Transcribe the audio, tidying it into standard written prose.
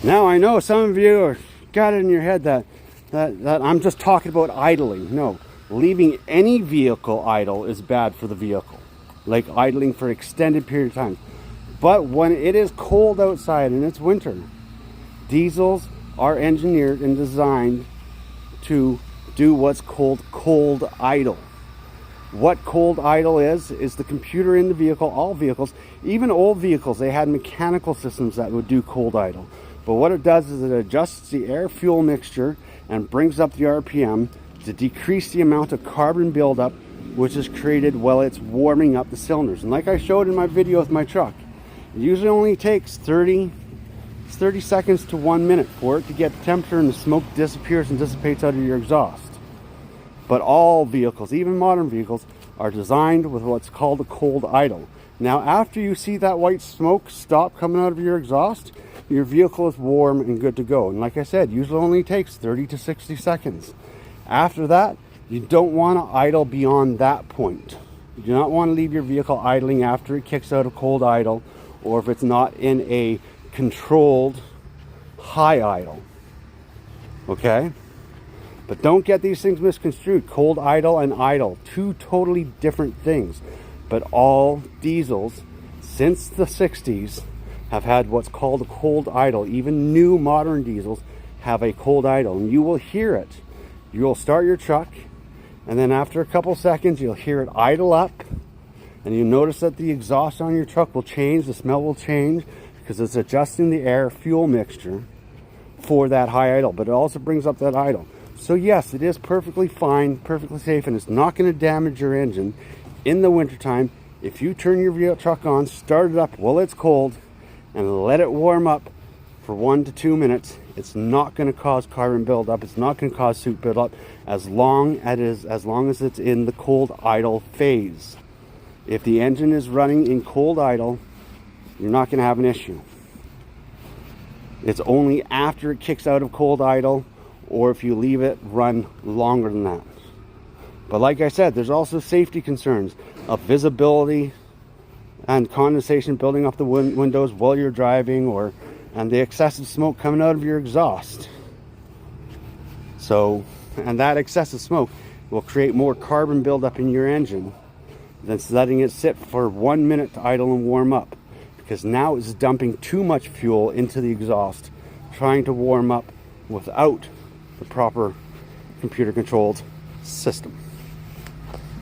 Now I know some of you are got it in your head that I'm just talking about idling. No, leaving any vehicle idle is bad for the vehicle, like idling for an extended period of time. But when it is cold outside and it's winter, diesels are engineered and designed to do what's called cold idle. What cold idle is the computer in the vehicle. All vehicles, even old vehicles, they had mechanical systems that would do cold idle. But what it does is it adjusts the air-fuel mixture and brings up the RPM to decrease the amount of carbon buildup which is created while it's warming up the cylinders. And like I showed in my video with my truck, it usually only takes 30 seconds to 1 minute for it to get the temperature and the smoke disappears and dissipates out of your exhaust. But all vehicles, even modern vehicles, are designed with what's called a cold idle. Now, after you see that white smoke stop coming out of your exhaust, your vehicle is warm and good to go. And like I said, usually only takes 30 to 60 seconds. After that, you don't want to idle beyond that point. You do not want to leave your vehicle idling after it kicks out of cold idle, or if it's not in a controlled high idle. Okay? But don't get these things misconstrued. Cold idle and idle, two totally different things. But all diesels since the 60s have had what's called a cold idle. Even new modern diesels have a cold idle, and you will hear it. You'll start your truck, and then after a couple seconds you'll hear it idle up, and you notice that the exhaust on your truck will change, the smell will change, because it's adjusting the air fuel mixture for that high idle. But it also brings up that idle. So yes, it is perfectly fine, perfectly safe, and it's not going to damage your engine in the wintertime. If you turn your truck on, start it up while it's cold, and let it warm up for 1 to 2 minutes, it's not going to cause carbon buildup. It's not going to cause soot buildup as long as it's in the cold idle phase. If the engine is running in cold idle, you're not going to have an issue. It's only after it kicks out of cold idle, or if you leave it run longer than that. But like I said, there's also safety concerns of visibility and condensation building up the windows while you're driving, and the excessive smoke coming out of your exhaust. So, and that excessive smoke will create more carbon buildup in your engine than letting it sit for 1 minute to idle and warm up, because now it's dumping too much fuel into the exhaust, trying to warm up without the proper computer controlled system.